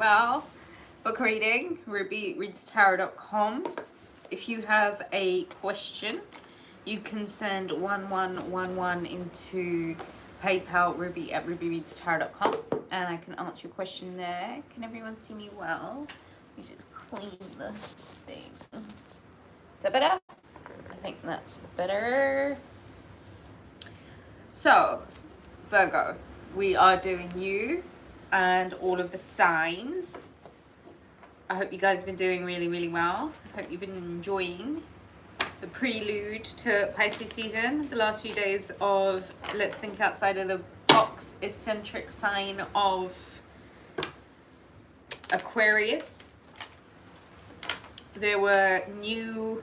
well. Book reading, rubyreadstarot.com. If you have a question, you can send 1111 into PayPal ruby@rubyreadstarot.com and I can answer your question there. Can everyone see me well? Let me just clean the thing. Is that better? I think that's better. So, Virgo, we are doing you and all of the signs. I hope you guys have been doing really, really well. I hope you've been enjoying the prelude to Pisces season. The last few days of Let's Think Outside of the Box eccentric sign of Aquarius. There were new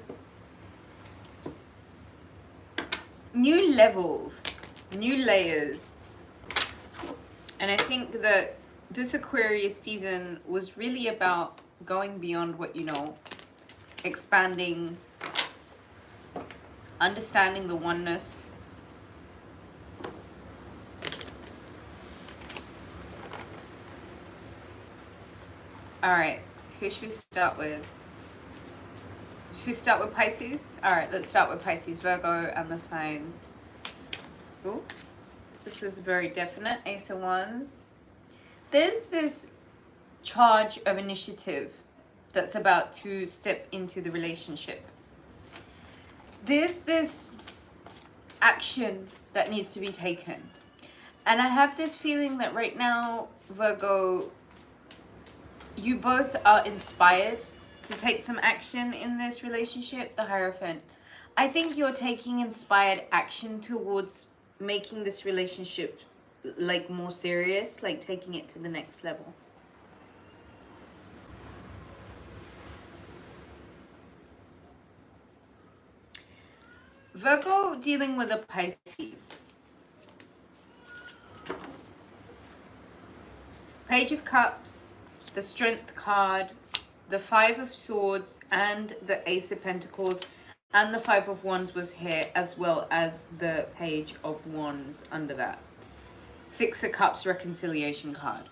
levels, new layers, and I think that this Aquarius season was really about going beyond what you know, expanding, understanding the oneness. All right, who should we start with? Should we start with Pisces? All right, let's start with Pisces, Virgo, and the signs. Ooh, this was very definite. Ace of Wands. There's this charge of initiative that's about to step into the relationship. There's this action that needs to be taken. And I have this feeling that right now, Virgo, you both are inspired to take some action in this relationship. The Hierophant. I think you're taking inspired action towards making this relationship like more serious, like taking it to the next level. Virgo dealing with a Pisces. Page of Cups, the Strength card, the Five of Swords, and the Ace of Pentacles, and the Five of Wands was here, as well as the Page of Wands under that. Six of Cups reconciliation card.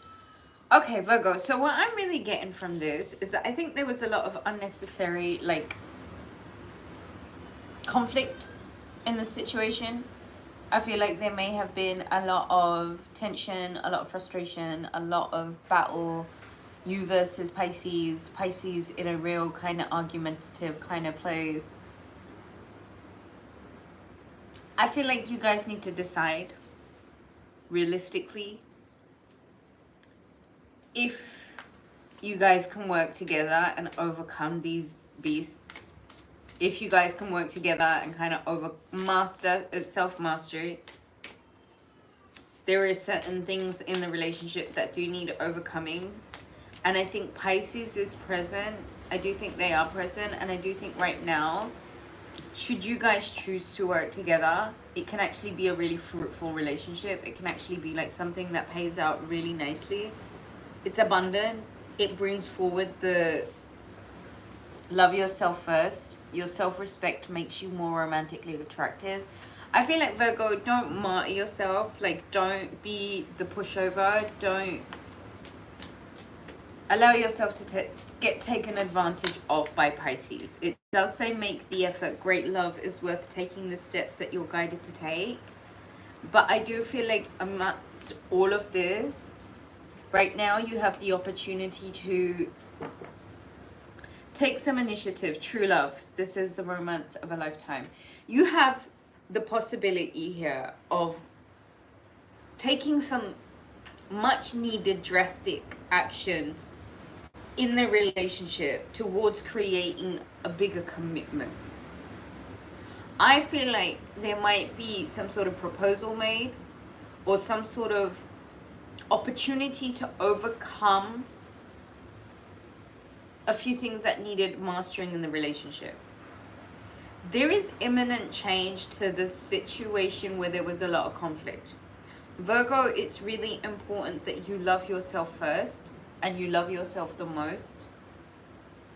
Okay, Virgo, so what I'm really getting from this is that I think there was a lot of unnecessary, like, conflict in the situation. I feel like there may have been a lot of tension, a lot of frustration, a lot of battle. You versus Pisces, Pisces in a real kind of argumentative kind of place. I feel like you guys need to decide realistically if you guys can work together and overcome these beasts. If you guys can work together and kind of self-mastery. There is certain things in the relationship that do need overcoming. And I think Pisces is present. I do think they are present. And I do think right now, should you guys choose to work together, it can actually be a really fruitful relationship. It can actually be like something that pays out really nicely. It's abundant. It brings forward the love yourself first. Your self-respect makes you more romantically attractive. I feel like, Virgo, don't martyr yourself. Like, don't be the pushover. Don't allow yourself to get taken advantage of by Pisces. It does say make the effort. Great love is worth taking the steps that you're guided to take. But I do feel like amongst all of this, right now you have the opportunity to take some initiative. True love. This is the romance of a lifetime. You have the possibility here of taking some much needed drastic action in the relationship towards creating a bigger commitment. I feel like there might be some sort of proposal made or some sort of opportunity to overcome a few things that needed mastering in the relationship. There is imminent change to the situation where there was a lot of conflict. Virgo, it's really important that you love yourself first and you love yourself the most,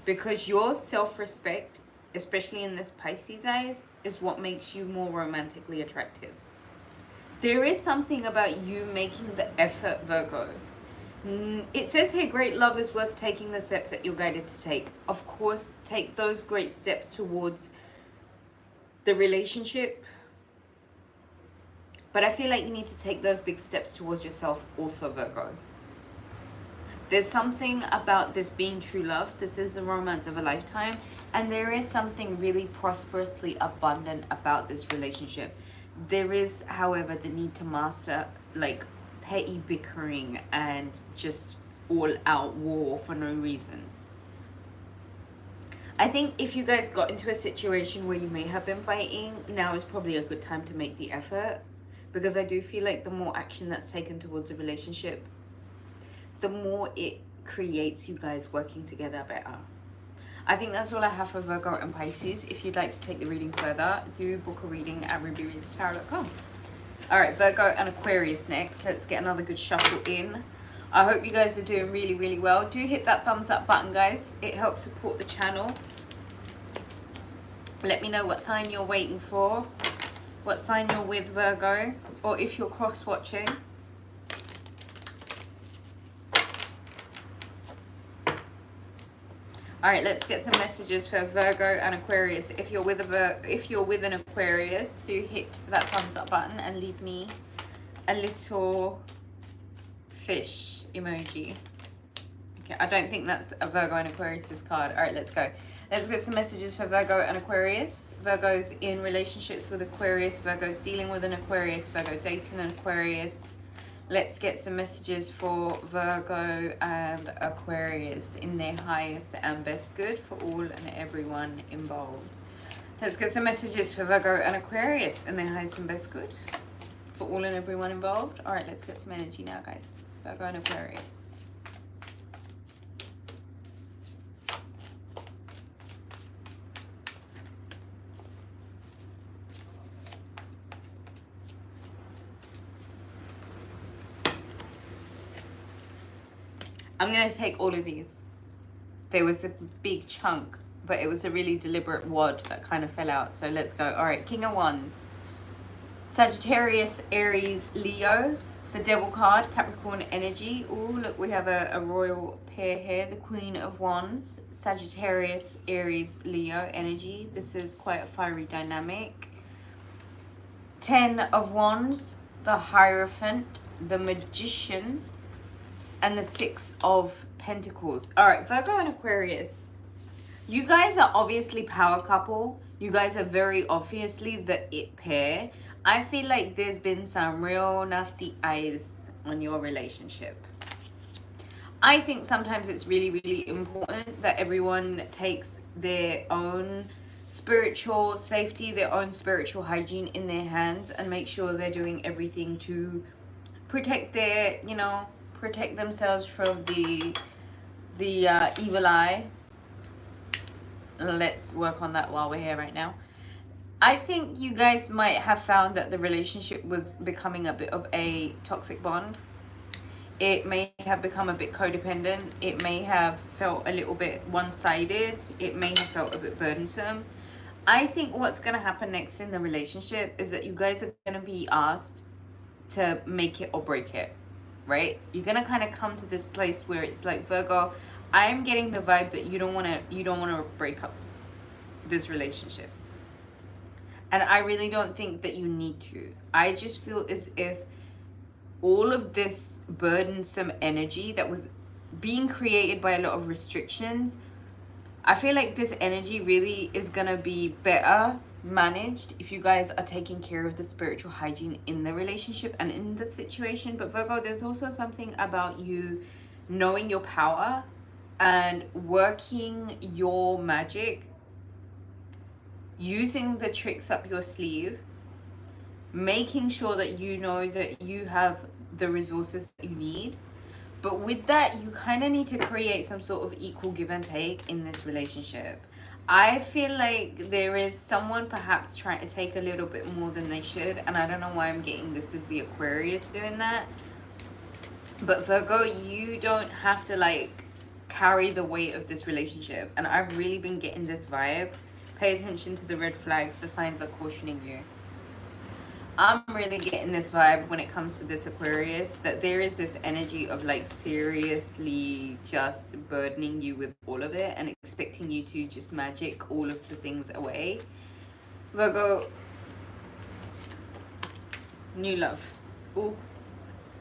because your self-respect, especially in this Pisces eyes, is what makes you more romantically attractive. There is something about you making the effort, Virgo, It says here, great love is worth taking the steps that you're guided to take. Of course, take those great steps towards the relationship. But I feel like you need to take those big steps towards yourself also, Virgo. There's something about this being true love. This is the romance of a lifetime. And there is something really prosperously abundant about this relationship. There is, however, the need to master like petty bickering and just all out war for no reason. I think if you guys got into a situation where you may have been fighting, now is probably a good time to make the effort. Because I do feel like the more action that's taken towards a relationship, the more it creates you guys working together better. I think that's all I have for Virgo and Pisces. If you'd like to take the reading further, do book a reading at rubyreadstarot.com. Alright, Virgo and Aquarius next. Let's get another good shuffle in. I hope you guys are doing really, really well. Do hit that thumbs up button, guys. It helps support the channel. Let me know what sign you're waiting for. What sign you're with, Virgo. Or if you're cross-watching. All right, let's get some messages for Virgo and Aquarius. If you're with an Aquarius, do hit that thumbs up button and leave me a little fish emoji. Okay, I don't think that's a Virgo and Aquarius card. All right, let's go. Let's get some messages for Virgo and Aquarius. Virgo's in relationships with Aquarius. Virgo's dealing with an Aquarius. Virgo dating an Aquarius. Let's get some messages for Virgo and Aquarius in their highest and best good for all and everyone involved. Let's get some messages for Virgo and Aquarius in their highest and best good for all and everyone involved. All right, let's get some energy now, guys. Virgo and Aquarius. I'm going to take all of these. There was a big chunk, but it was a really deliberate wad that kind of fell out. So let's go. All right, King of Wands. Sagittarius, Aries, Leo. The Devil card, Capricorn energy. Oh, look, we have a royal pair here. The Queen of Wands. Sagittarius, Aries, Leo energy. This is quite a fiery dynamic. 10 of Wands. The Hierophant. The Magician. And the 6 of Pentacles. All right, Virgo and Aquarius. You guys are obviously power couple. You guys are very obviously the it pair. I feel like there's been some real nasty eyes on your relationship. I think sometimes it's really, really important that everyone takes their own spiritual safety, their own spiritual hygiene in their hands and make sure they're doing everything to protect their, you know, protect themselves from the evil eye. Let's work on that while we're here right now. I think you guys might have found that the relationship was becoming a bit of a toxic bond. It may have become a bit codependent. It may have felt a little bit one-sided. It may have felt a bit burdensome. I think what's going to happen next in the relationship is that you guys are going to be asked to make it or break it. Right? You're gonna kind of come to this place where it's like, Virgo, I'm getting the vibe that you don't want to break up this relationship, and I really don't think that you need to. I just feel as if all of this burdensome energy that was being created by a lot of restrictions, I feel like this energy really is gonna be better managed if you guys are taking care of the spiritual hygiene in the relationship and in the situation. But Virgo, there's also something about you knowing your power and working your magic, using the tricks up your sleeve, making sure that you know that you have the resources that you need. But with that, you kind of need to create some sort of equal give and take in this relationship. I feel like there is someone perhaps trying to take a little bit more than they should. And I don't know why I'm getting this as the Aquarius doing that. But Virgo, you don't have to like carry the weight of this relationship. And I've really been getting this vibe. Pay attention to the red flags. The signs are cautioning you. I'm really getting this vibe when it comes to this Aquarius, that there is this energy of like seriously just burdening you with all of it and expecting you to just magic all of the things away. Virgo, new love. Ooh.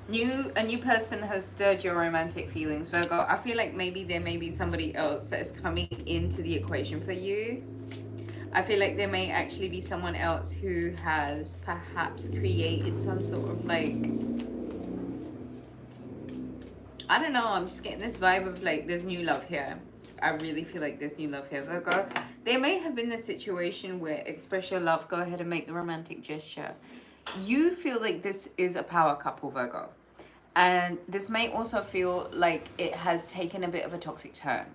A new person has stirred your romantic feelings, Virgo. I feel like maybe there may be somebody else that is coming into the equation for you. I feel like there may actually be someone else who has perhaps created some sort of like, I don't know, I'm just getting this vibe of like there's new love here. I really feel like there's new love here, Virgo. There may have been the situation where express your love, go ahead and make the romantic gesture. You feel like this is a power couple, Virgo. And this may also feel like it has taken a bit of a toxic turn.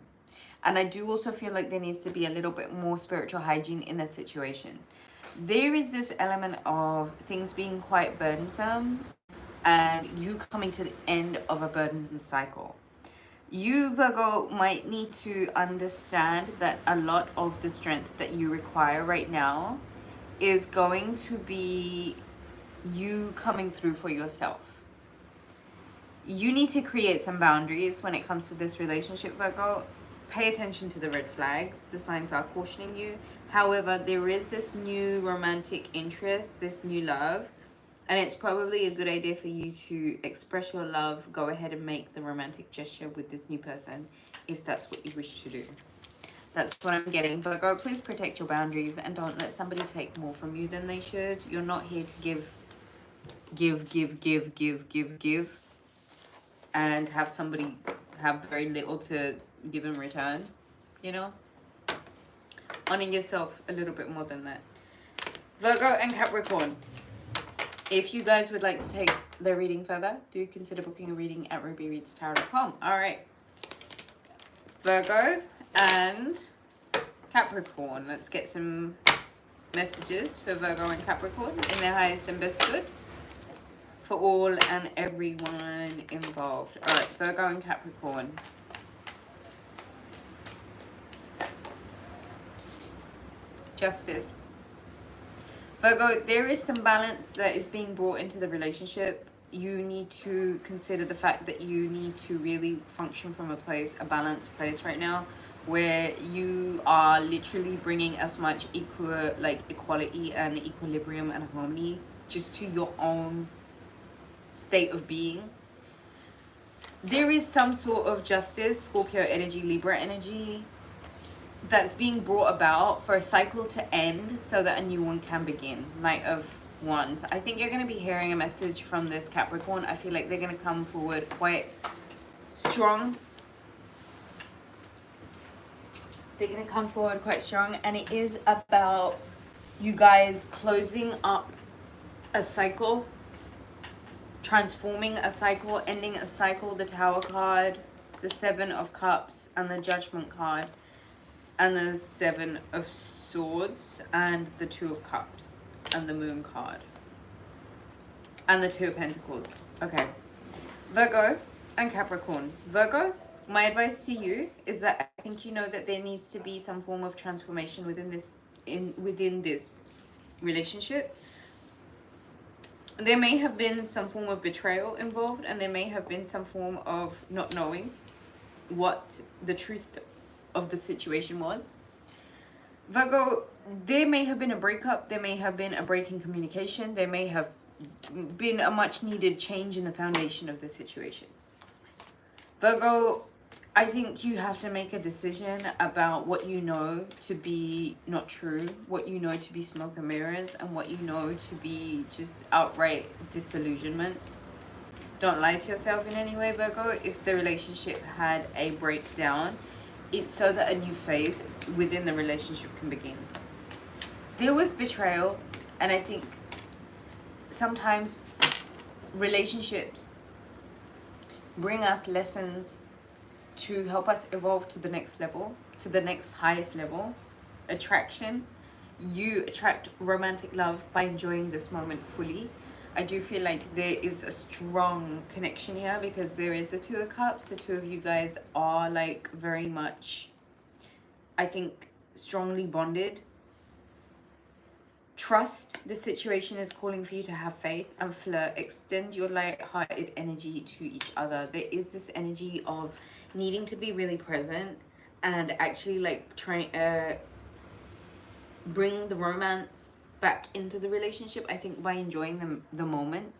And I do also feel like there needs to be a little bit more spiritual hygiene in the situation. There is this element of things being quite burdensome and you coming to the end of a burdensome cycle. You, Virgo, might need to understand that a lot of the strength that you require right now is going to be you coming through for yourself. You need to create some boundaries when it comes to this relationship, Virgo. Pay attention to the red flags. The signs are cautioning you. However, there is this new romantic interest, this new love, and it's probably a good idea for you to express your love. Go ahead and make the romantic gesture with this new person if that's what you wish to do. That's what I'm getting, Virgo. Please protect your boundaries and don't let somebody take more from you than they should. You're not here to give, and have somebody have very little to give in return, you know? Honor yourself a little bit more than that. Virgo and Capricorn, if you guys would like to take the reading further, do consider booking a reading at rubyreadstarot.com. All right. Virgo and Capricorn. Let's get some messages for Virgo and Capricorn in their highest and best good. For all and everyone involved. All right, Virgo and Capricorn. Justice. Virgo, there is some balance that is being brought into the relationship. You need to consider the fact that you need to really function from a balanced place right now, where you are literally bringing as much equality and equilibrium and harmony just to your own state of being. There is some sort of justice, Scorpio energy, Libra energy, that's being brought about for a cycle to end so that a new one can begin. Knight of Wands. I think you're going to be hearing a message from this Capricorn. I feel like they're going to come forward quite strong. They're going to come forward quite strong, and it is about you guys closing up a cycle, transforming a cycle, ending a cycle. The Tower card, the Seven of Cups, and the Judgment card, and the Seven of Swords, and the Two of Cups, and the Moon card, and the Two of Pentacles. Okay, Virgo and Capricorn. Virgo, my advice to you is that I think you know that there needs to be some form of transformation within this relationship. There may have been some form of betrayal involved, and there may have been some form of not knowing what the truth of the situation was. Virgo, there may have been a breakup, there may have been a break in communication, there may have been a much needed change in the foundation of the situation. Virgo, I think you have to make a decision about what you know to be not true, what you know to be smoke and mirrors, and what you know to be just outright disillusionment. Don't lie to yourself in any way, Virgo. If the relationship had a breakdown, it's so that a new phase within the relationship can begin. There was betrayal, and I think sometimes relationships bring us lessons to help us evolve to the next level, to the next highest level. Attraction. You attract romantic love by enjoying this moment fully. I do feel like there is a strong connection here because there is the Two of Cups. The two of you guys are like very much, I think, strongly bonded. Trust the situation is calling for you to have faith and flirt. Extend your light-hearted energy to each other. There is this energy of needing to be really present and actually like bring the romance back into the relationship, I think, by enjoying the moment.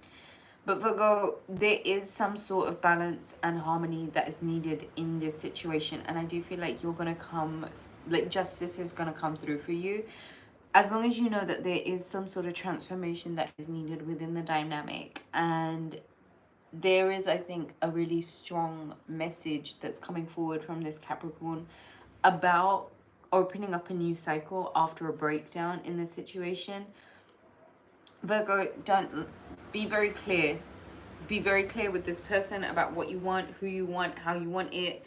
But Virgo, there is some sort of balance and harmony that is needed in this situation, and I do feel like you're gonna come, like justice is gonna come through for you, as long as you know that there is some sort of transformation that is needed within the dynamic. And there is, I think, a really strong message that's coming forward from this Capricorn about opening up a new cycle after a breakdown in the situation. Virgo, don't be very clear. Be very clear with this person about what you want, who you want, how you want it.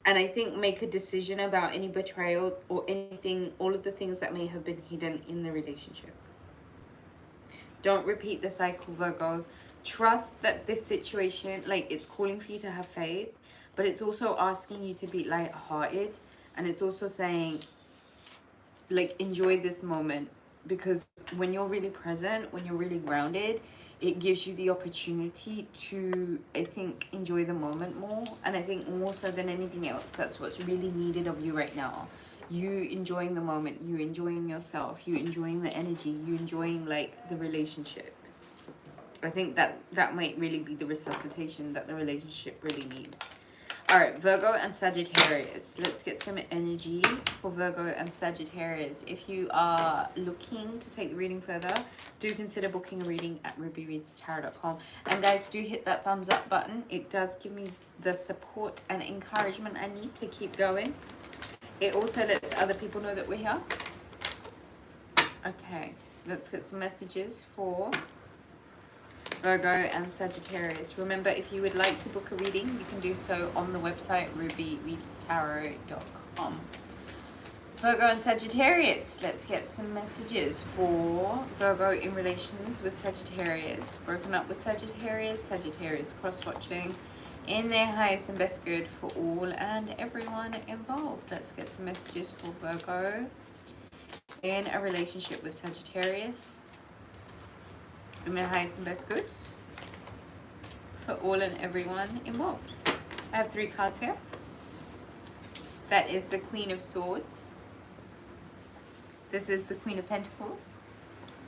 And I think make a decision about any betrayal or anything, all of the things that may have been hidden in the relationship. Don't repeat the cycle, Virgo. Trust that this situation, like, it's calling for you to have faith, but it's also asking you to be light-hearted. And it's also saying, like, enjoy this moment. Because when you're really present, when you're really grounded, it gives you the opportunity to, I think, enjoy the moment more. And I think more so than anything else, that's what's really needed of you right now. You enjoying the moment, you enjoying yourself, you enjoying the energy, you enjoying like the relationship. I think that might really be the resuscitation that the relationship really needs. All right, Virgo and Sagittarius. Let's get some energy for Virgo and Sagittarius. If you are looking to take the reading further, do consider booking a reading at rubyreadstarot.com. And guys, do hit that thumbs up button. It does give me the support and encouragement I need to keep going. It also lets other people know that we're here. Okay, let's get some messages for Virgo and Sagittarius. Remember, if you would like to book a reading, you can do so on the website rubyreadstarot.com. Virgo and Sagittarius. Let's get some messages for Virgo in relations with Sagittarius. Broken up with Sagittarius. Sagittarius cross-watching in their highest and best good for all and everyone involved. Let's get some messages for Virgo in a relationship with Sagittarius in their highest and best good for all and everyone involved. I have 3 cards here. That is the Queen of Swords. This is the Queen of Pentacles.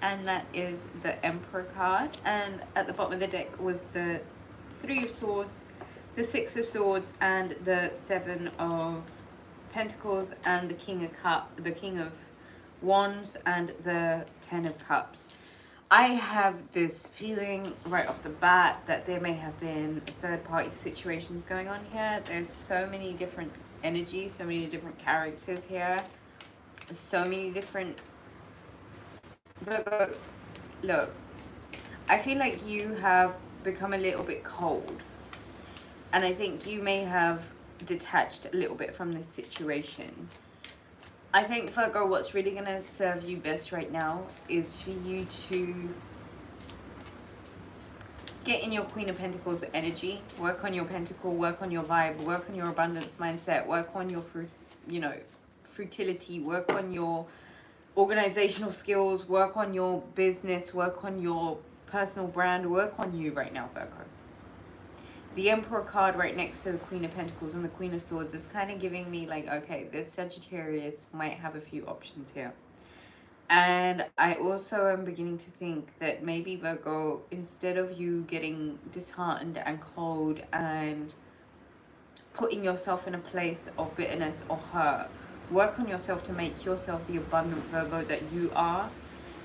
And that is the Emperor card. And at the bottom of the deck was the 3 of Swords, the 6 of Swords, and the 7 of Pentacles, and the King of Wands, and the 10 of Cups. I have this feeling right off the bat that there may have been third-party situations going on here. There's so many different energies, so many different characters here, so many different... Virgo, look, I feel like you have become a little bit cold, and I think you may have detached a little bit from this situation. I think, Virgo, what's really going to serve you best right now is for you to get in your Queen of Pentacles energy, work on your pentacle, work on your vibe, work on your abundance mindset, work on your, fruitility, work on your organizational skills, work on your business, work on your personal brand, work on you right now, Virgo. The Emperor card right next to the Queen of Pentacles and the Queen of Swords is kind of giving me like, okay, this Sagittarius might have a few options here. And I also am beginning to think that maybe, Virgo, instead of you getting disheartened and cold and putting yourself in a place of bitterness or hurt, work on yourself to make yourself the abundant Virgo that you are,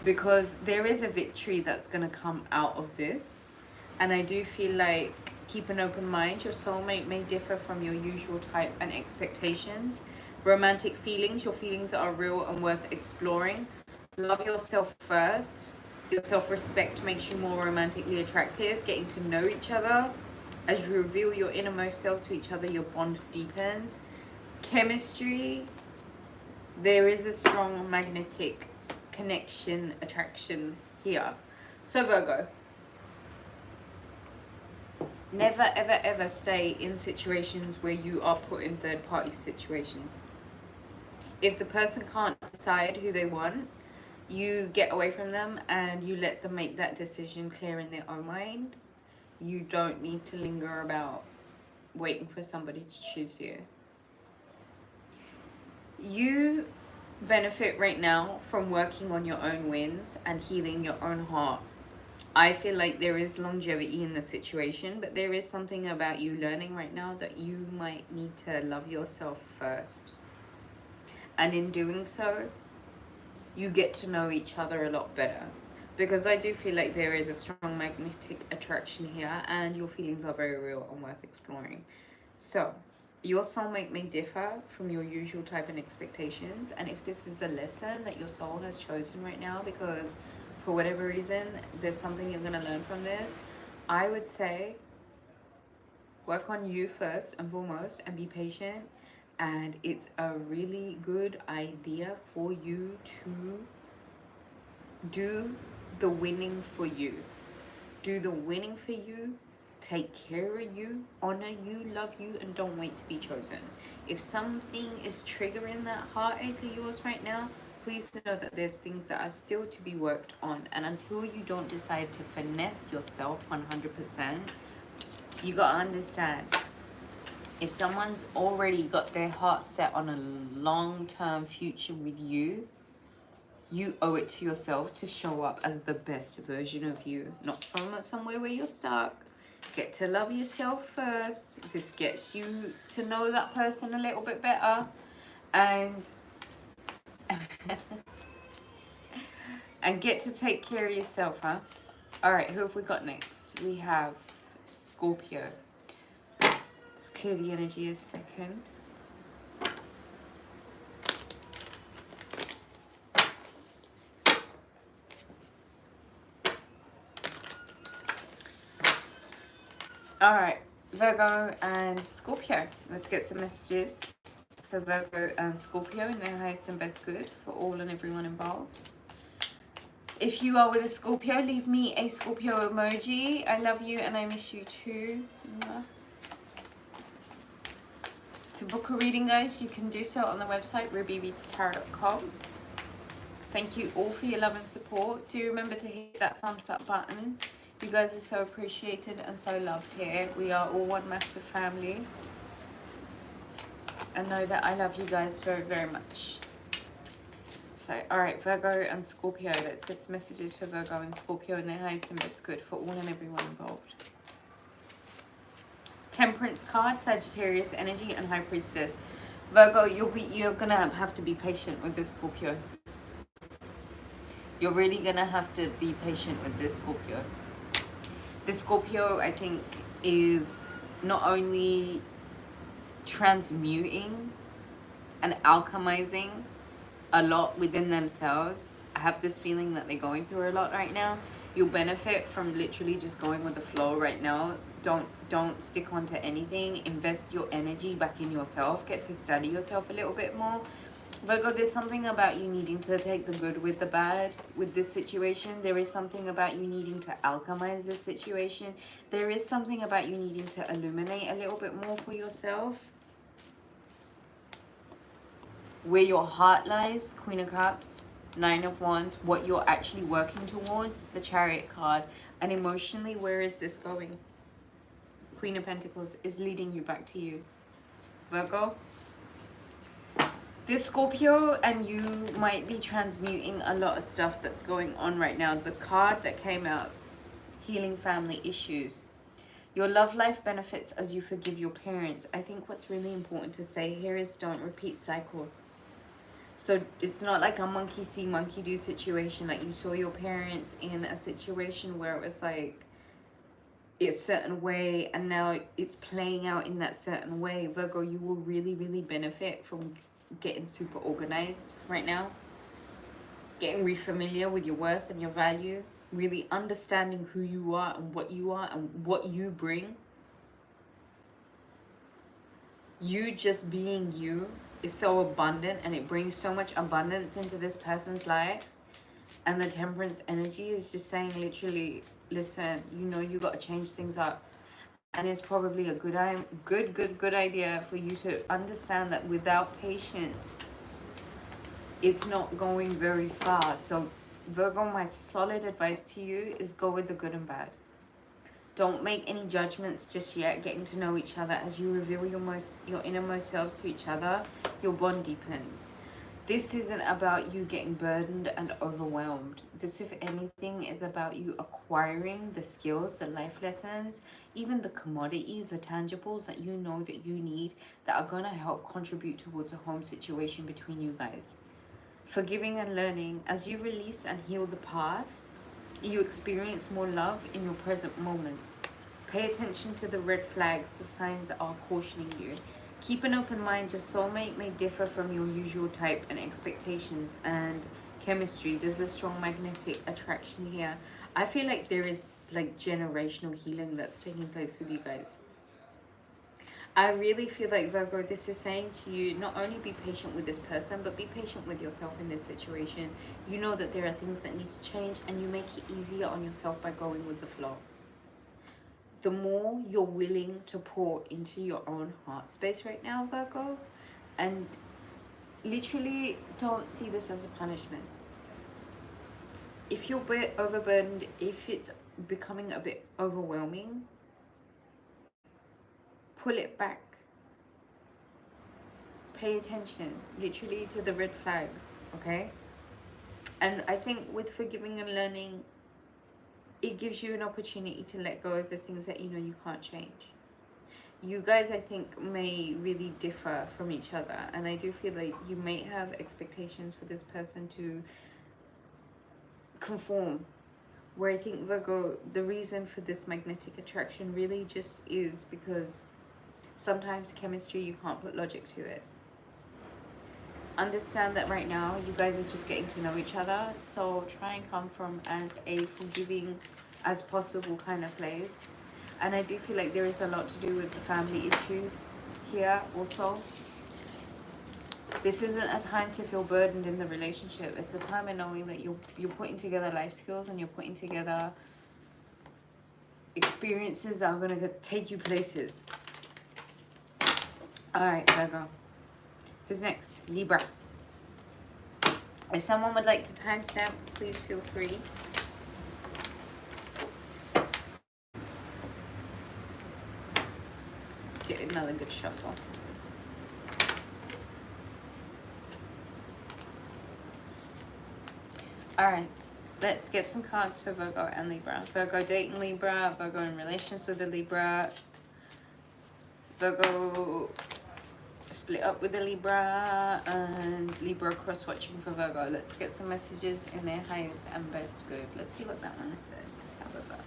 because there is a victory that's going to come out of this. And I do feel like, keep an open mind. Your soulmate may differ from your usual type and expectations. Romantic feelings, your feelings are real and worth exploring. Love yourself first. Your self-respect makes you more romantically attractive. Getting to know each other. As you reveal your innermost self to each other, your bond deepens. Chemistry. There is a strong magnetic connection, attraction here. So, Virgo, never, ever, ever stay in situations where you are put in third-party situations. If the person can't decide who they want, you get away from them and you let them make that decision clear in their own mind. You don't need to linger about waiting for somebody to choose you. You benefit right now from working on your own wins and healing your own heart. I feel like there is longevity in the situation, but there is something about you learning right now that you might need to love yourself first. And in doing so, you get to know each other a lot better. Because I do feel like there is a strong magnetic attraction here, and your feelings are very real and worth exploring. So, your soulmate may differ from your usual type and expectations, and if this is a lesson that your soul has chosen right now because for whatever reason there's something you're going to learn from this, I would say work on you first and foremost and be patient. And it's a really good idea for you to do the winning for you. Do the winning for you. Take care of you, honor you, love you, and don't wait to be chosen. If something is triggering that heartache of yours right now, please know that there's things that are still to be worked on. And until you don't decide to finesse yourself 100%, you gotta understand, if someone's already got their heart set on a long-term future with you, you owe it to yourself to show up as the best version of you, not from somewhere where you're stuck. Get to love yourself first. This gets you to know that person a little bit better, and and get to take care of yourself, huh? All right, who have we got next? We have Scorpio. Let's clear the energy a second. All right, Virgo and Scorpio. Let's get some messages for Virgo and Scorpio in their highest and best good for all and everyone involved. If you are with a Scorpio, leave me a Scorpio emoji. I love you and I miss you too. To book a reading, guys, you can do so on the website rubyreadstarot.com. Thank you all for your love and support. Do remember to hit that thumbs up button. You guys are so appreciated and so loved here. We are all one massive family. And know that I love you guys very, very much. So, alright, Virgo and Scorpio. Let's get some messages for Virgo and Scorpio in their highest and best good for all and everyone involved. Temperance card, Sagittarius energy, and High Priestess. Virgo, you're gonna have to be patient with this Scorpio. You're really gonna have to be patient with this Scorpio. This Scorpio, I think, is not only transmuting and alchemizing a lot within themselves. I have this feeling that they're going through a lot right now. You'll benefit from literally just going with the flow right now. Don't stick onto anything. Invest your energy back in yourself. Get to study yourself a little bit more. Virgo, there's something about you needing to take the good with the bad with this situation. There is something about you needing to alchemize this situation. There is something about you needing to illuminate a little bit more for yourself. Where your heart lies, Queen of Cups, Nine of Wands, what you're actually working towards, the Chariot card. And emotionally, where is this going? Queen of Pentacles is leading you back to you. Virgo, this Scorpio and you might be transmuting a lot of stuff that's going on right now. The card that came out, healing family issues. Your love life benefits as you forgive your parents. I think what's really important to say here is don't repeat cycles. So it's not like a monkey see, monkey do situation. Like you saw your parents in a situation where it was like it's a certain way and now it's playing out in that certain way. Virgo, you will really, really benefit from getting super organized right now. Getting re-familiar with your worth and your value. Really understanding who you are and what you bring. You just being you is so abundant and it brings so much abundance into this person's life. And the Temperance energy is just saying literally, listen, you know you got to change things up. And it's probably a good idea for you to understand that without patience, it's not going very far. So Virgo, my solid advice to you is go with the good and bad. Don't make any judgments just yet. Getting to know each other, as you reveal your innermost selves to each other, your bond deepens. This isn't about you getting burdened and overwhelmed. This, if anything, is about you acquiring the skills, the life lessons, even the commodities, the tangibles that you know that you need, that are going to help contribute towards a home situation between you guys. Forgiving and learning. As you release and heal the past, you experience more love in your present moments. Pay attention to the red flags. The signs are cautioning you. Keep an open mind. Your soulmate may differ from your usual type and expectations and chemistry. There's a strong magnetic attraction here. I feel like there is like generational healing that's taking place with you guys. I really feel like, Virgo, this is saying to you, not only be patient with this person, but be patient with yourself in this situation. You know that there are things that need to change, and you make it easier on yourself by going with the flow. The more you're willing to pour into your own heart space right now, Virgo, and literally don't see this as a punishment. If you're a bit overburdened, if it's becoming a bit overwhelming, pull it back. Pay attention, literally, to the red flags, okay? And I think with forgiving and learning, it gives you an opportunity to let go of the things that you know you can't change. You guys, I think, may really differ from each other, and I do feel like you may have expectations for this person to conform, where I think, Virgo, the reason for this magnetic attraction really just is because sometimes chemistry, you can't put logic to it. Understand that right now you guys are just getting to know each other, so try and come from as a forgiving as possible kind of place. And I do feel like there is a lot to do with the family issues here also. This isn't a time to feel burdened in the relationship. It's a time of knowing that you're putting together life skills, and you're putting together experiences that are going to take you places. All right, Virgo. Who's next? Libra. If someone would like to timestamp, please feel free. Let's get another good shuffle. Alright, let's get some cards for Virgo and Libra. Virgo dating Libra, Virgo in relations with a Libra, Virgo split up with a Libra, and Libra cross-watching for Virgo. Let's get some messages in their highest and best good. Let's see what that one says. How about that?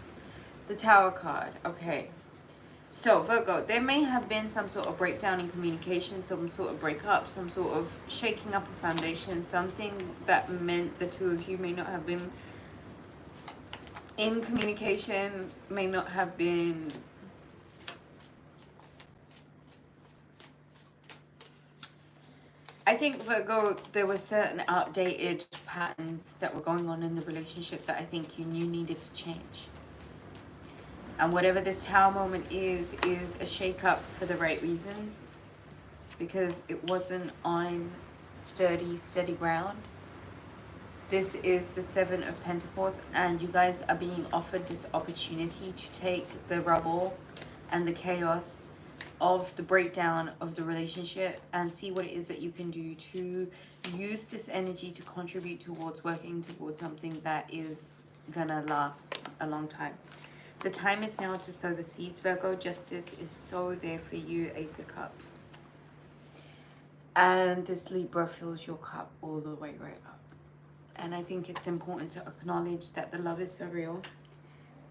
The Tower card. Okay. So, Virgo, there may have been some sort of breakdown in communication, some sort of breakup, some sort of shaking up a foundation, something that meant the two of you may not have been in communication, may not have been I think, Virgo, there were certain outdated patterns that were going on in the relationship that I think you knew needed to change. And whatever this Tower moment is a shake-up for the right reasons, because it wasn't on steady ground. This is the Seven of Pentacles, and you guys are being offered this opportunity to take the rubble and the chaos of the breakdown of the relationship and see what it is that you can do to use this energy to contribute towards working towards something that is gonna last a long time. The time is now to sow the seeds, Virgo. Justice is so there for you, Ace of Cups. And this Libra fills your cup all the way right up. And I think it's important to acknowledge that the love is so real,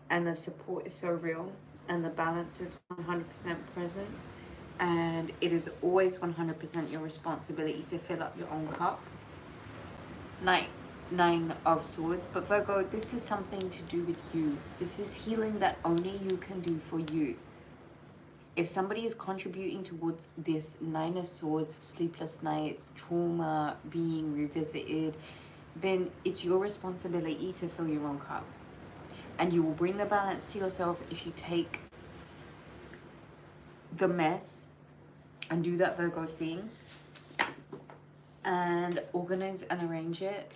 and the support is so real, and the balance is 100% present, and it is always 100% your responsibility to fill up your own cup. Nine of Swords. But Virgo, this is something to do with you. This is healing that only you can do for you. If somebody is contributing towards this Nine of Swords, sleepless nights, trauma being revisited, then it's your responsibility to fill your own cup. And you will bring the balance to yourself if you take the mess and do that Virgo thing and organize and arrange it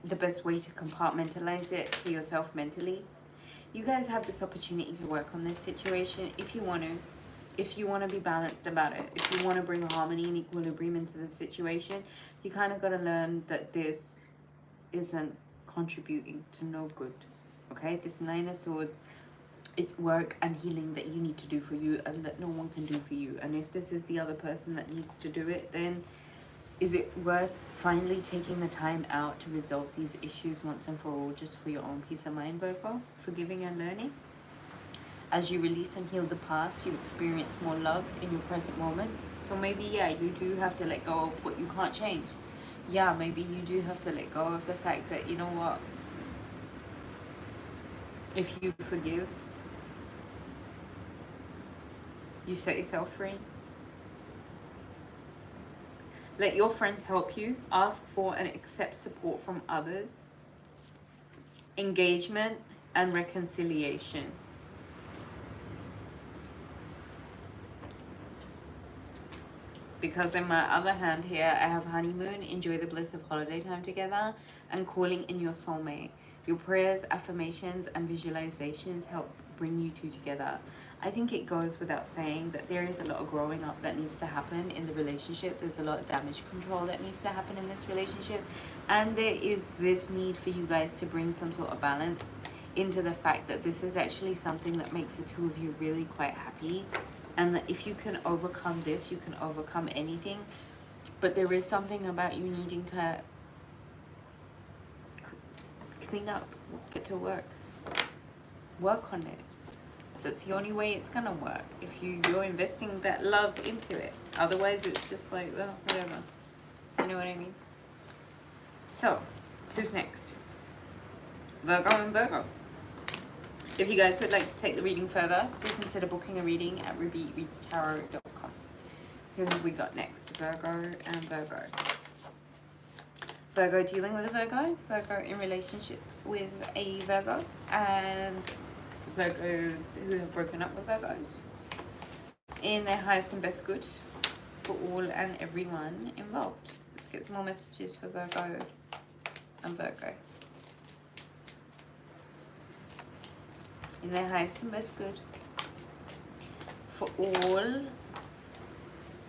the best way to compartmentalize it for yourself mentally. You guys have this opportunity to work on this situation if you want to. If you want to be balanced about it, if you want to bring harmony and equilibrium into the situation, you kind of got to learn that this isn't contributing to no good. Okay, this Nine of Swords, it's work and healing that you need to do for you and that no one can do for you. And if this is the other person that needs to do it, then is it worth finally taking the time out to resolve these issues once and for all, just for your own peace of mind, Virgo? Forgiving and learning. As you release and heal the past, you experience more love in your present moments. So maybe, yeah, you do have to let go of what you can't change. Yeah, maybe you do have to let go of the fact that, you know what, if you forgive, you set yourself free. Let your friends help you. Ask for and accept support from others. Engagement and reconciliation. Because in my other hand here, I have honeymoon, enjoy the bliss of holiday time together, and calling in your soulmate. Your prayers, affirmations, and visualizations help bring you two together. I think it goes without saying that there is a lot of growing up that needs to happen in the relationship. There's a lot of damage control that needs to happen in this relationship. And there is this need for you guys to bring some sort of balance into the fact that this is actually something that makes the two of you really quite happy. And that if you can overcome this, you can overcome anything. But there is something about you needing to clean up, get to work on it. That's the only way it's gonna work, if you're investing that love into it. Otherwise it's just like, well, whatever. You know what I mean? So, who's next? Virgo and Virgo. If you guys would like to take the reading further, do consider booking a reading at rubyreadstarot.com. Who have we got next? Virgo and Virgo. Virgo dealing with a Virgo. Virgo in relationship with a Virgo. And Virgos who have broken up with Virgos. In their highest and best good for all and everyone involved. Let's get some more messages for Virgo and Virgo. In their highest and best good for all and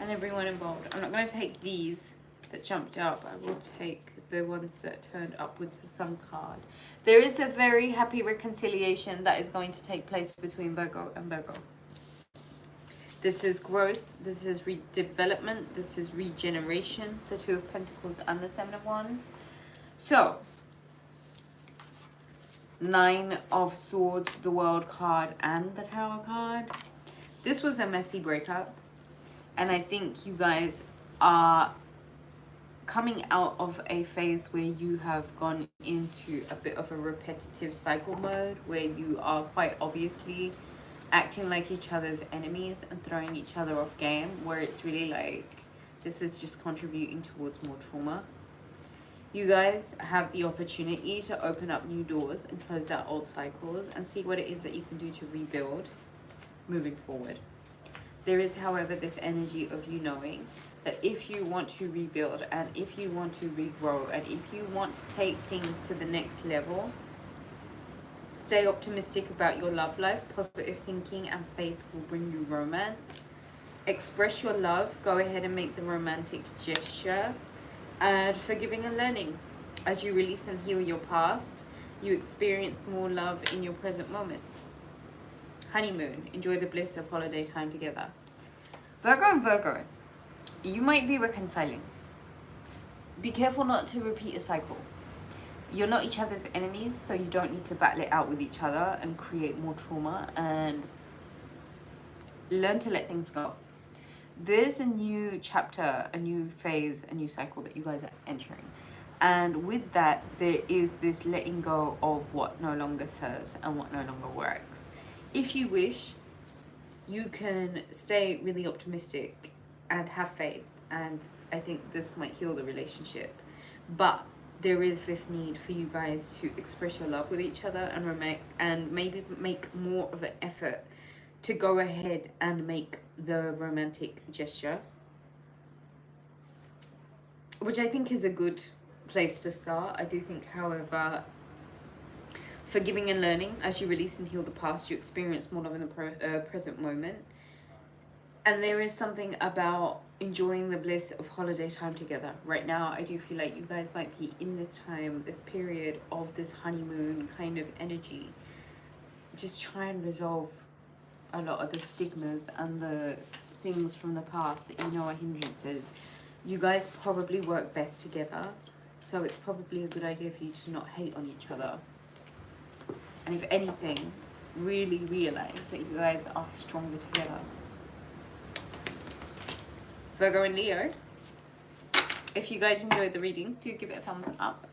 everyone involved. I'm not going to take these that jumped up. I will take the ones that turned upwards to some card. There is a very happy reconciliation that is going to take place between Virgo and Virgo. This is growth, this is redevelopment, this is regeneration, the Two of Pentacles and the Seven of Wands. So, Nine of Swords, the World card and the Tower card. This was a messy breakup, and I think you guys are coming out of a phase where you have gone into a bit of a repetitive cycle mode, where you are quite obviously acting like each other's enemies and throwing each other off game, where it's really like this is just contributing towards more trauma. You guys have the opportunity to open up new doors and close out old cycles and see what it is that you can do to rebuild moving forward. There is, however, this energy of you knowing that if you want to rebuild and if you want to regrow and if you want to take things to the next level, stay optimistic about your love life. Positive thinking and faith will bring you romance. Express your love. Go ahead and make the romantic gesture. And forgiving and learning. As you release and heal your past, you experience more love in your present moments. Honeymoon. Enjoy the bliss of holiday time together. Virgo and Virgo, you might be reconciling. Be careful not to repeat a cycle. You're not each other's enemies, so you don't need to battle it out with each other and create more trauma, and learn to let things go. There's a new chapter, a new phase, a new cycle that you guys are entering. And with that, there is this letting go of what no longer serves and what no longer works. If you wish, you can stay really optimistic and have faith. And I think this might heal the relationship. But there is this need for you guys to express your love with each other and maybe make more of an effort to go ahead and make the romantic gesture, which I think is a good place to start. I do think, however, forgiving and learning, as you release and heal the past, you experience more love in the present moment. And there is something about enjoying the bliss of holiday time together. Right now, I do feel like you guys might be in this time, this period of this honeymoon kind of energy. Just try and resolve a lot of the stigmas and the things from the past that you know are hindrances. You guys probably work best together, so it's probably a good idea for you to not hate on each other. And if anything, really realize that you guys are stronger together. Virgo and Leo, if you guys enjoyed the reading, do give it a thumbs up.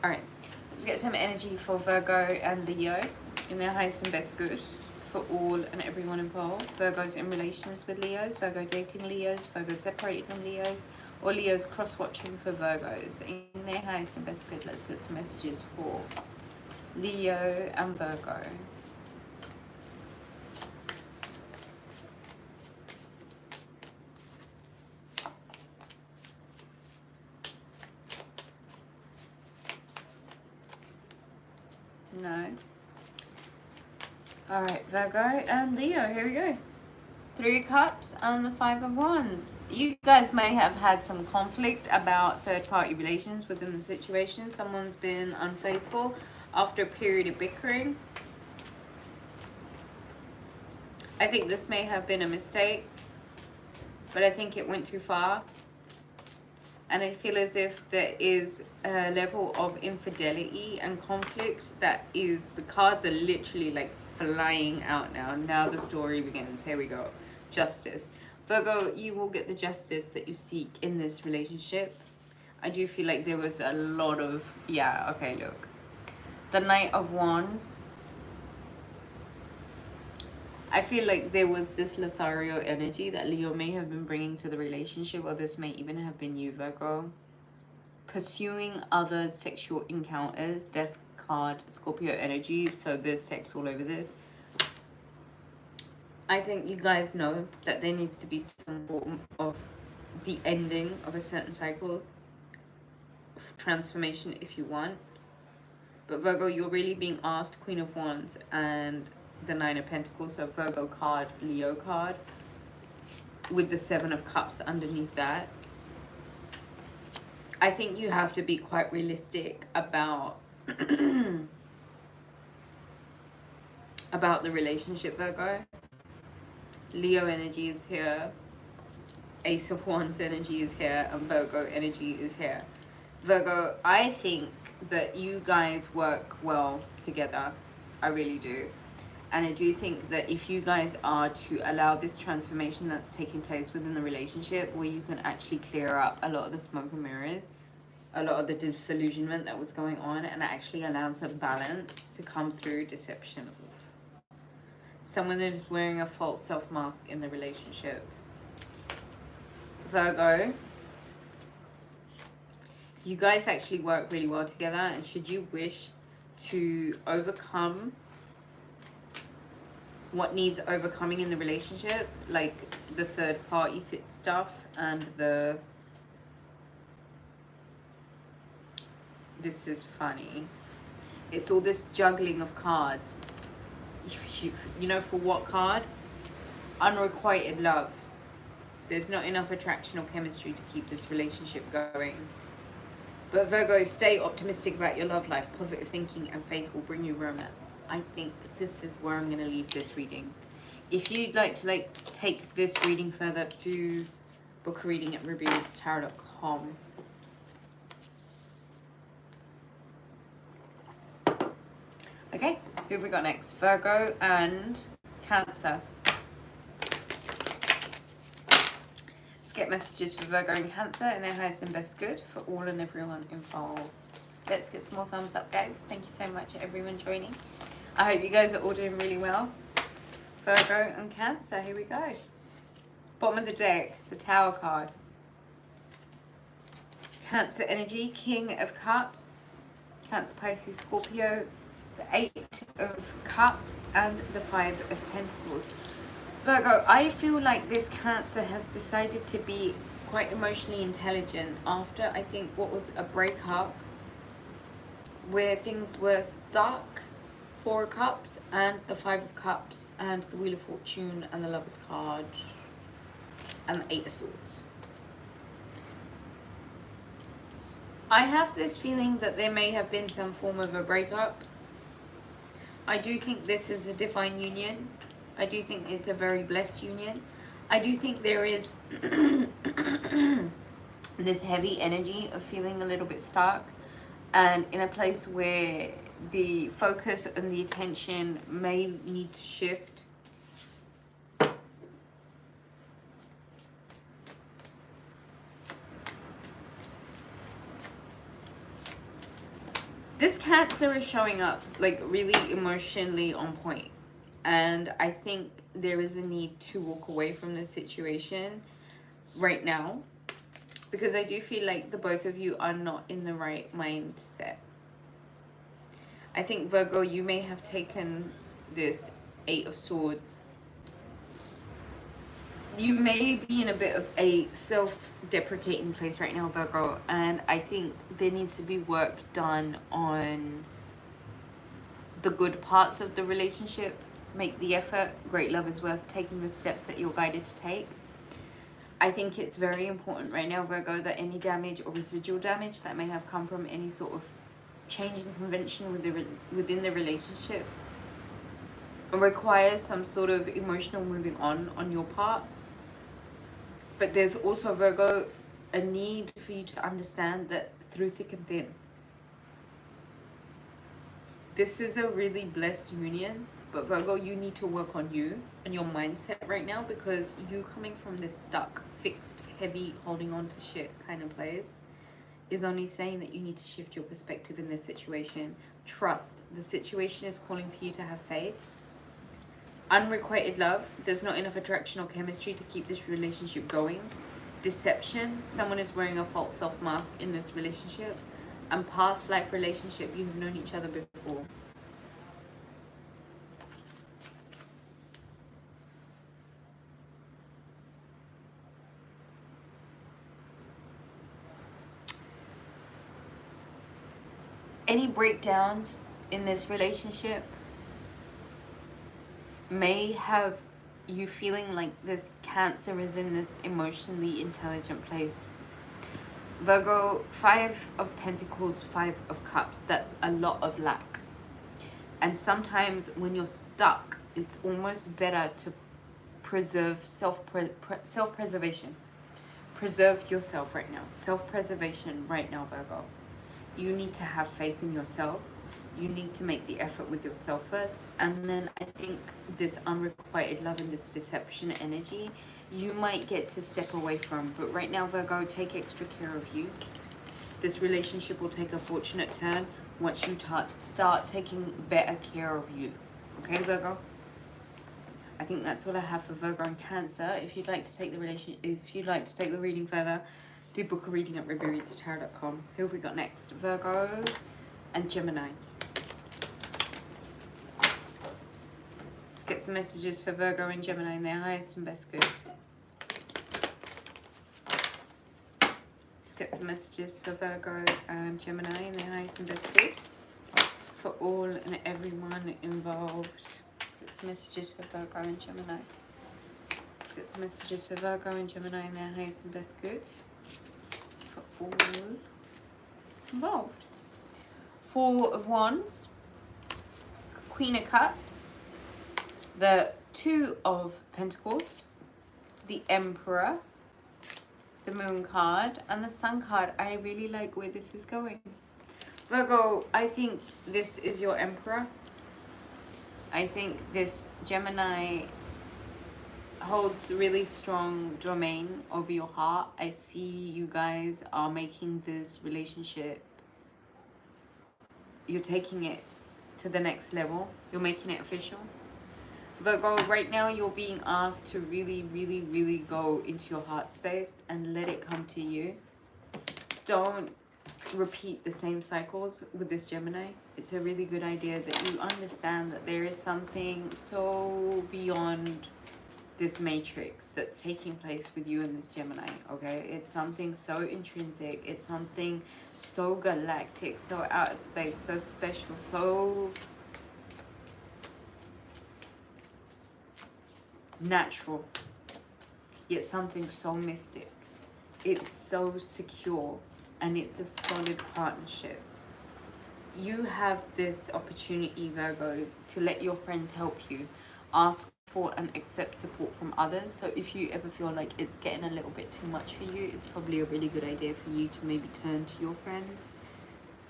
Alright, let's get some energy for Virgo and Leo in their highest and best good for all and everyone involved. Virgo's in relations with Leos, Virgo dating Leos, Virgo separated from Leos, or Leos cross-watching for Virgos in their highest and best good. Let's get some messages for Leo and Virgo. No. Alright, Virgo and Leo, here we go. 3 of Cups and the 5 of Wands. You guys may have had some conflict about third-party relations within the situation. Someone's been unfaithful after a period of bickering. I think this may have been a mistake, but I think it went too far. And I feel as if there is a level of infidelity and conflict that is, the cards are literally like flying out now. Now the story begins. Here we go. Justice. Virgo, you will get the justice that you seek in this relationship. I do feel like there was a lot of, yeah, okay, look. The Knight of Wands. I feel like there was this Lothario energy that Leo may have been bringing to the relationship, or this may even have been you, Virgo. Pursuing other sexual encounters, Death card, Scorpio energy, so there's sex all over this. I think you guys know that there needs to be some form of the ending of a certain cycle, transformation if you want. But Virgo, you're really being asked, Queen of Wands and the 9 of Pentacles, so Virgo card, Leo card, with the 7 of Cups underneath that. I think you have to be quite realistic about about the relationship, Virgo. Leo energy is here, Ace of Wands energy is here, and Virgo energy is here. Virgo, I think that you guys work well together. I really do. And I do think that if you guys are to allow this transformation that's taking place within the relationship, where you can actually clear up a lot of the smoke and mirrors, a lot of the disillusionment that was going on, and actually allow some balance to come through deception. Someone that is wearing a false self-mask in the relationship. Virgo, you guys actually work really well together, and should you wish to overcome what needs overcoming in the relationship, like the third party stuff and the, this is funny, it's all this juggling of cards. You know, for what card? Unrequited love. There's not enough attraction or chemistry to keep this relationship going. But Virgo, stay optimistic about your love life. Positive thinking and faith will bring you romance. I think this is where I'm going to leave this reading. If you'd like to take this reading further, do book a reading at rubyreadstarot.com. Okay, who have we got next? Virgo and Cancer. Let's get messages for Virgo and Cancer and their highest and best good for all and everyone involved. Let's get some more thumbs up, guys. Thank you so much, everyone joining. I hope you guys are all doing really well. Virgo and Cancer, here we go. Bottom of the deck, the Tower card. Cancer energy, King of Cups. Cancer, Pisces, Scorpio. The 8 of Cups and the 5 of Pentacles. Virgo, I feel like this Cancer has decided to be quite emotionally intelligent after, I think, what was a breakup where things were stuck. Four of Cups and the Five of Cups and the Wheel of Fortune and the Lover's card and the Eight of Swords. I have this feeling that there may have been some form of a breakup. I do think this is a divine union. I do think it's a very blessed union. I do think there is this heavy energy of feeling a little bit stuck and in a place where the focus and the attention may need to shift. This Cancer is showing up like really emotionally on point. And I think there is a need to walk away from the situation right now. Because I do feel like the both of you are not in the right mindset. I think, Virgo, you may have taken this Eight of Swords. You may be in a bit of a self-deprecating place right now, Virgo, and I think there needs to be work done on the good parts of the relationship. Make the effort. Great love is worth taking the steps that you're guided to take. I think it's very important right now, Virgo, that any damage or residual damage that may have come from any sort of change in convention within the relationship requires some sort of emotional moving on your part. But there's also, Virgo, a need for you to understand that through thick and thin, this is a really blessed union. But Virgo, you need to work on you and your mindset right now, because you coming from this stuck, fixed, heavy, holding on to shit kind of place is only saying that you need to shift your perspective in this situation. Trust. The situation is calling for you to have faith. Unrequited love. There's not enough attraction or chemistry to keep this relationship going. Deception. Someone is wearing a false self mask in this relationship. And past life relationship. You have known each other before. Any breakdowns in this relationship may have you feeling like this Cancer is in this emotionally intelligent place. Virgo, Five of Pentacles, Five of Cups. That's a lot of lack. And sometimes when you're stuck, it's almost better to preserve self-preservation. Preserve yourself right now. Self-preservation right now, Virgo. You need to have faith in yourself. You need to make the effort with yourself first. And then I think this unrequited love and this deception energy, you might get to step away from. But right now, Virgo, take extra care of you. This relationship will take a fortunate turn once you start taking better care of you. Okay, Virgo? I think that's all I have for Virgo and Cancer. If you'd like to take the reading further, do book a reading at rubyreadstarot.com. Who have we got next? Virgo and Gemini. Let's get some messages for Virgo and Gemini in their highest and best good. Let's get some messages for Virgo and Gemini in their highest and best good. For all and everyone involved. Let's get some messages for Virgo and Gemini. Let's get some messages for Virgo and Gemini in their highest and best good. For all involved. Four of Wands, Queen of Cups, the Two of Pentacles, the Emperor, the Moon card, and the Sun card. I really like where this is going. Virgo, I think this is your Emperor. I think this Gemini holds really strong domain over your heart. I see you guys are making this relationship, you're taking it to the next level. You're making it official. Virgo, right now you're being asked to really, really, really go into your heart space and let it come to you. Don't repeat the same cycles with this Gemini. It's a really good idea that you understand that there is something so beyond this matrix that's taking place with you and this Gemini, okay? It's something so intrinsic. It's something so galactic, so out of space, so special, so natural, yet something so mystic. It's so secure, and it's a solid partnership. You have this opportunity, Virgo, to let your friends help you. Ask for and accept support from others. So if you ever feel like it's getting a little bit too much for you, it's probably a really good idea for you to maybe turn to your friends.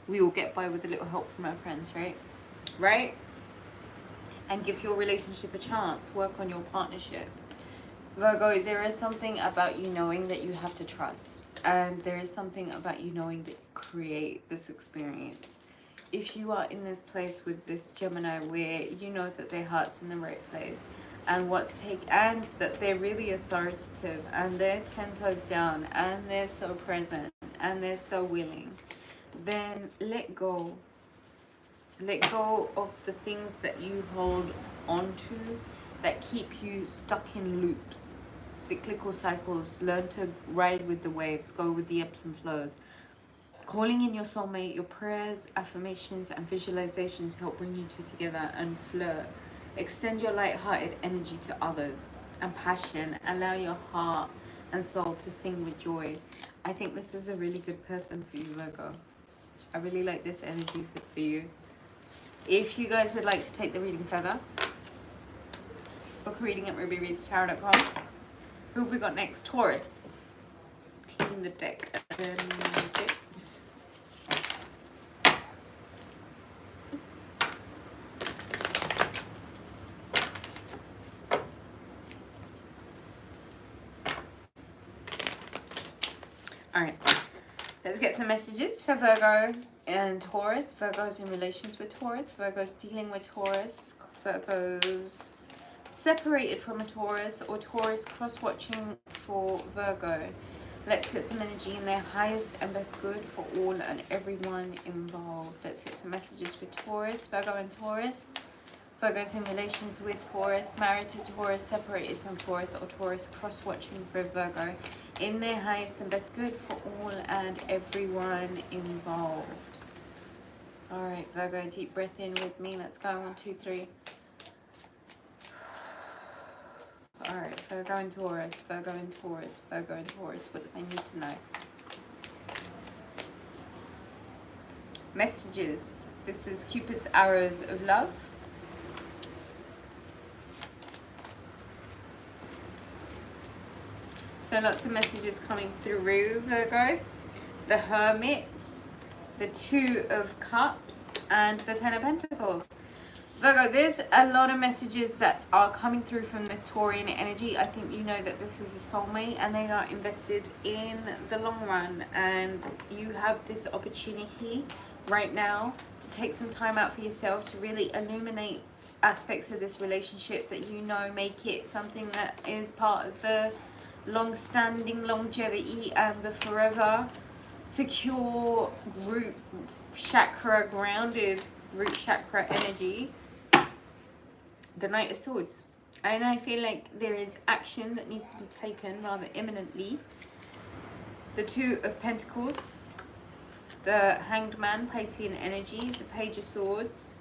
We all get by with a little help from our friends, right? Right? And give your relationship a chance. Work on your partnership. Virgo, there is something about you knowing that you have to trust. And there is something about you knowing that you create this experience. If you are in this place with this Gemini where you know that their heart's in the right place, and and that they're really authoritative, and they're 10 toes down, and they're so present, and they're so willing, then let go. Let go of the things that you hold onto that keep you stuck in loops, cyclical cycles. Learn to ride with the waves, go with the ebbs and flows. Calling in your soulmate, your prayers, affirmations, and visualizations help bring you two together and flirt. Extend your light-hearted energy to others and passion. Allow your heart and soul to sing with joy. I think this is a really good person for you, Virgo. I really like this energy for you. If you guys would like to take the reading further, book a reading at rubyreadstarot.com. Who have we got next? Taurus. Let's clean the deck a bit. Alright, let's get some messages for Virgo and Taurus. Virgo's in relations with Taurus. Virgo's dealing with Taurus. Virgo's separated from a Taurus, or Taurus cross-watching for Virgo. Let's get some energy in their highest and best good for all and everyone involved. Let's get some messages for Taurus, Virgo and Taurus. Virgo's in relations with Taurus, married to Taurus, separated from Taurus, or Taurus cross-watching for Virgo. In their highest and best good for all and everyone involved. Alright, Virgo, deep breath in with me. Let's go. 1, 2, 3. Alright, Virgo and Taurus, Virgo and Taurus, Virgo and Taurus. What do they need to know? Messages. This is Cupid's arrows of love. So lots of messages coming through, Virgo. The Hermit, the Two of Cups, and the Ten of Pentacles. Virgo, there's a lot of messages that are coming through from this Taurian energy. I think you know that this is a soulmate and they are invested in the long run. And you have this opportunity right now to take some time out for yourself to really illuminate aspects of this relationship that you know make it something that is part of the long-standing longevity and the forever secure root chakra, grounded root chakra energy. The Knight of Swords, and I feel like there is action that needs to be taken rather imminently. The Two of Pentacles, the Hanged Man, Piscean energy, the Page of Swords,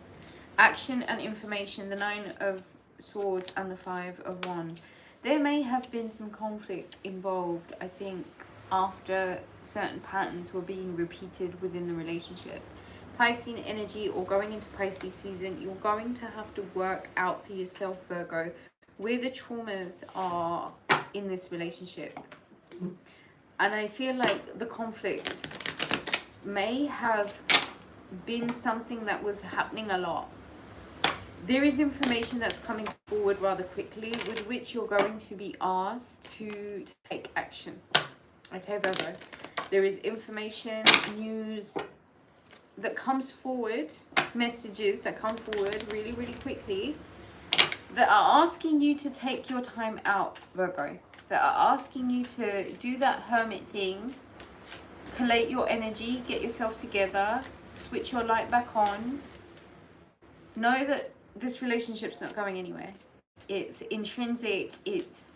action and information, the Nine of Swords, and the Five of Wands. There may have been some conflict involved, I think, after certain patterns were being repeated within the relationship. Piscean energy, or going into Pisces season, you're going to have to work out for yourself, Virgo, where the traumas are in this relationship. And I feel like the conflict may have been something that was happening a lot. There is information that's coming forward rather quickly with which you're going to be asked to take action. Okay, Virgo. There is information, news that comes forward, messages that come forward really, really quickly that are asking you to take your time out, Virgo. That are asking you to do that hermit thing, collate your energy, get yourself together, switch your light back on. Know that this relationship's not going anywhere. It's intrinsic. It's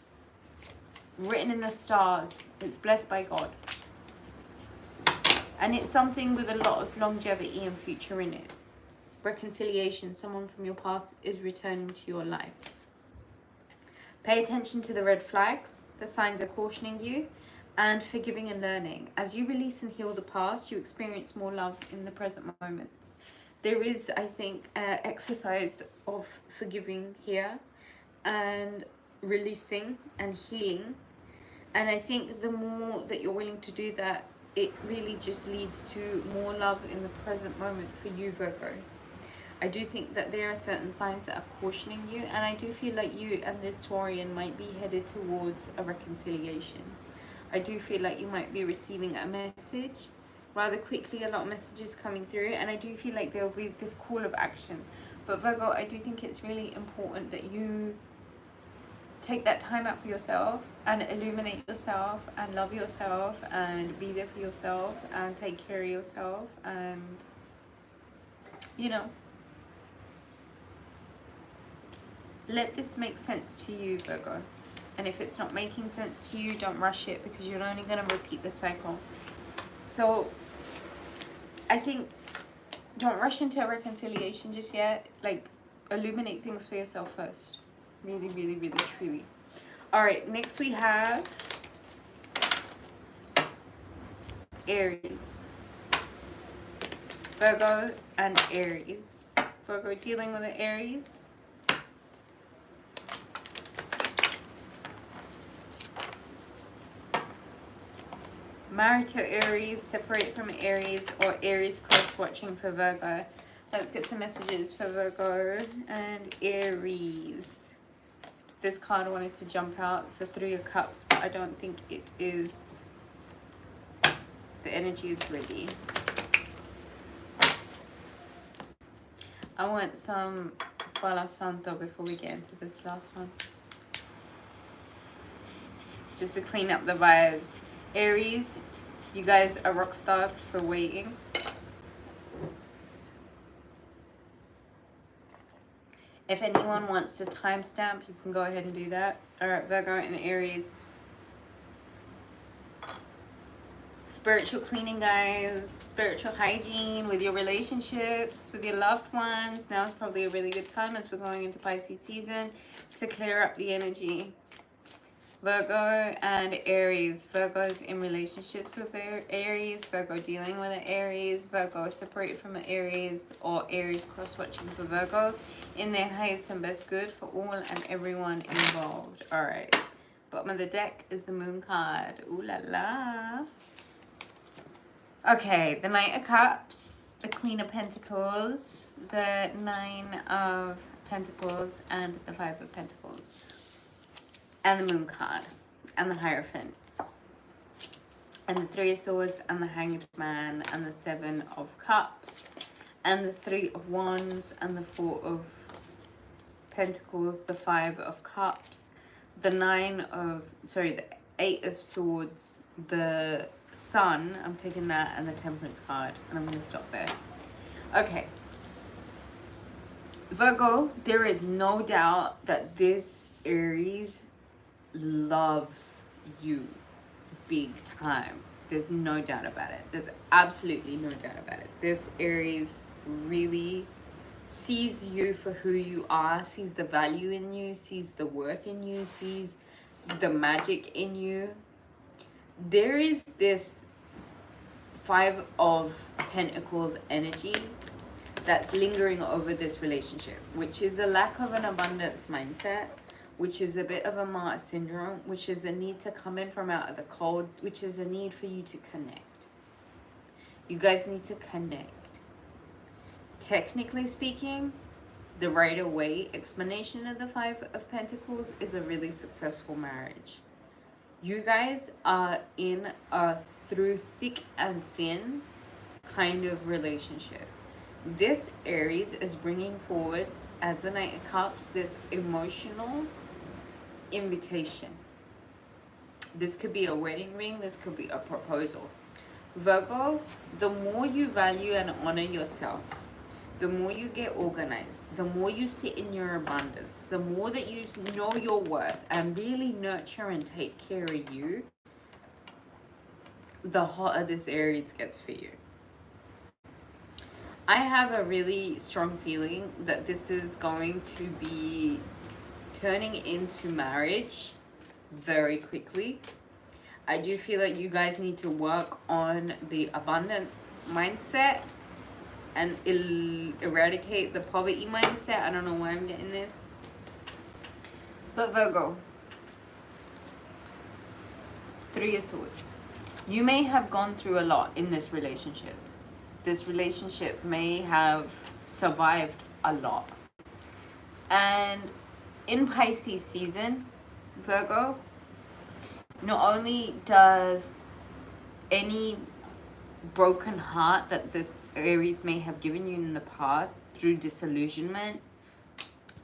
written in the stars. It's blessed by God. And it's something with a lot of longevity and future in it. Reconciliation. Someone from your past is returning to your life. Pay attention to the red flags. The signs are cautioning you. And forgiving and learning. As you release and heal the past, you experience more love in the present moments. There is, I think, an exercise of forgiving here and releasing and healing. And I think the more that you're willing to do that, it really just leads to more love in the present moment for you, Virgo. I do think that there are certain signs that are cautioning you, and I do feel like you and this Taurian might be headed towards a reconciliation. I do feel like you might be receiving a message rather quickly, a lot of messages coming through, and I do feel like there will be this call of action. But Virgo, I do think it's really important that you take that time out for yourself and illuminate yourself and love yourself and be there for yourself and take care of yourself, and you know, let this make sense to you, Virgo. And if it's not making sense to you, don't rush it, because you're only going to repeat the cycle. So I think don't rush into a reconciliation just yet. Like, illuminate things for yourself first. Really, really, really, truly. All right, next we have Aries. Virgo and Aries. Virgo dealing with the Aries. Married to Aries, separate from Aries, or Aries cross-watching for Virgo. Let's get some messages for Virgo and Aries. This card wanted to jump out. It's a Three of Cups, but I don't think it is. The energy is ready. I want some Palo Santo before we get into this last one. Just to clean up the vibes. Aries, you guys are rock stars for waiting. If anyone wants to timestamp, you can go ahead and do that. Alright, Virgo and Aries. Spiritual cleaning, guys. Spiritual hygiene with your relationships, with your loved ones. Now is probably a really good time as we're going into Pisces season to clear up the energy. Virgo and Aries. Virgo's in relationships with Aries. Virgo dealing with an Aries. Virgo separate from an Aries, or Aries cross-watching for Virgo in their highest and best good for all and everyone involved. All right. Bottom of the deck is the Moon card. Ooh la la. Okay, the Knight of Cups, the Queen of Pentacles, the Nine of Pentacles, and the Five of Pentacles. And the Moon card, and the Hierophant, and the Three of Swords, and the Hanged Man, and the Seven of Cups, and the Three of Wands, and the Four of Pentacles, the Five of Cups, the the Eight of Swords, the Sun, I'm taking that, and the Temperance card, and I'm going to stop there. Okay. Virgo, there is no doubt that this Aries loves you big time. There's no doubt about it. There's absolutely no doubt about it. This Aries really sees you for who you are, sees the value in you, sees the worth in you, sees the magic in you. There is this Five of Pentacles energy that's lingering over this relationship, which is a lack of an abundance mindset, which is a bit of a martyr syndrome, which is a need to come in from out of the cold, which is a need for you to connect. You guys need to connect. Technically speaking, the Rider-Waite explanation of the Five of Pentacles is a really successful marriage. You guys are in a through thick and thin kind of relationship. This Aries is bringing forward, as the Knight of Cups, this emotional invitation. This could be a wedding ring. This could be a proposal. Virgo, the more you value and honor yourself, the more you get organized, the more you sit in your abundance, the more that you know your worth and really nurture and take care of you, the hotter this Aries gets for you. I have a really strong feeling that this is going to be turning into marriage very quickly. I do feel like you guys need to work on the abundance mindset and eradicate the poverty mindset. I don't know why I'm getting this. But Virgo, Three of Swords. You may have gone through a lot in this relationship. This relationship may have survived a lot. And in Pisces season, Virgo, not only does any broken heart that this Aries may have given you in the past through disillusionment,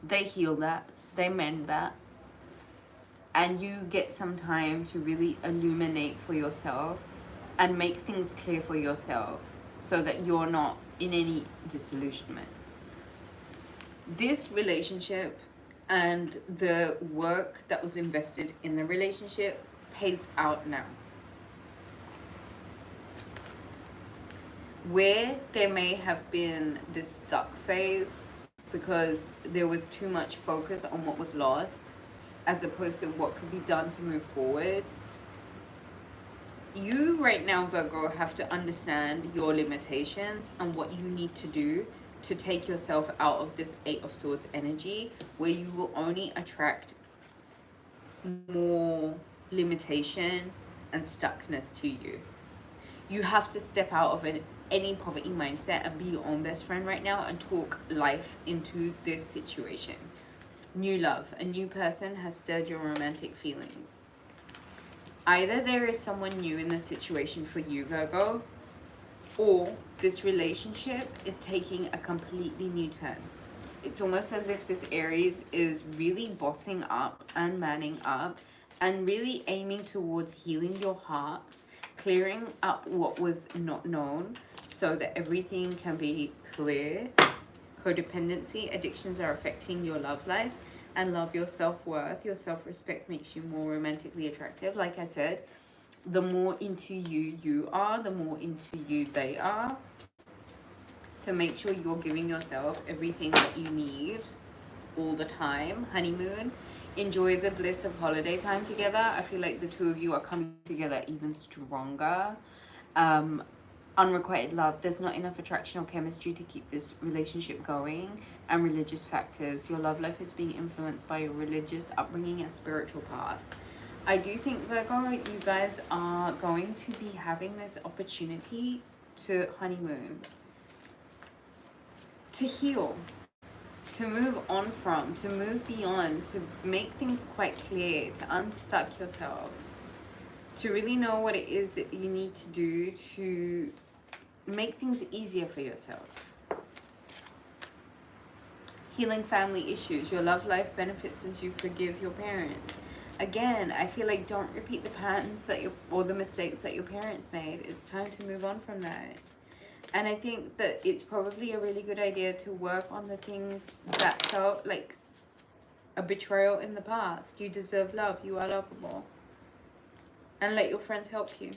they heal that, they mend that, and you get some time to really illuminate for yourself and make things clear for yourself so that you're not in any disillusionment. This relationship and the work that was invested in the relationship pays out now. Where there may have been this stuck phase because there was too much focus on what was lost as opposed to what could be done to move forward, you right now, Virgo, have to understand your limitations and what you need to do to take yourself out of this Eight of Swords energy where you will only attract more limitation and stuckness to you. You have to step out of any poverty mindset and be your own best friend right now and talk life into this situation. New love, a new person has stirred your romantic feelings. Either there is someone new in the situation for you, Virgo, or this relationship is taking a completely new turn. It's almost as if this Aries is really bossing up and manning up and really aiming towards healing your heart, clearing up what was not known so that everything can be clear. Codependency, addictions are affecting your love life, and love, your self-worth, your self-respect makes you more romantically attractive. Like I said, the more into you are, the more into you they are. So make sure you're giving yourself everything that you need all the time. Honeymoon, enjoy the bliss of holiday time together. I feel like the two of you are coming together even stronger. Unrequited love, there's not enough attraction or chemistry to keep this relationship going. And religious factors, your love life is being influenced by your religious upbringing and spiritual path. I do think, Virgo, you guys are going to be having this opportunity to honeymoon, to heal, to move on from, to move beyond, to make things quite clear, to unstuck yourself, to really know what it is that you need to do to make things easier for yourself. Healing family issues, your love life benefits as you forgive your parents. Again, I feel like don't repeat the patterns that or the mistakes that your parents made. It's time to move on from that. And I think that it's probably a really good idea to work on the things that felt like a betrayal in the past. You deserve love. You are lovable. And let your friends help you.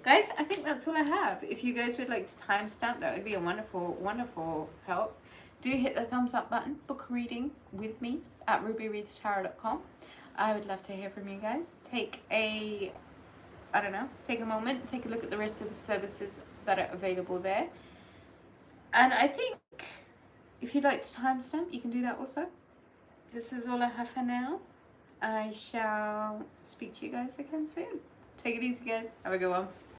Guys, I think that's all I have. If you guys would like to timestamp, that would be a wonderful, wonderful help. Do hit the thumbs up button. Book a reading with me at rubyreadstarot.com. I would love to hear from you guys. Take a moment, take a look at the rest of the services that are available there. And I think if you'd like to timestamp, you can do that also. This is all I have for now. I shall speak to you guys again soon. Take it easy, guys. Have a good one.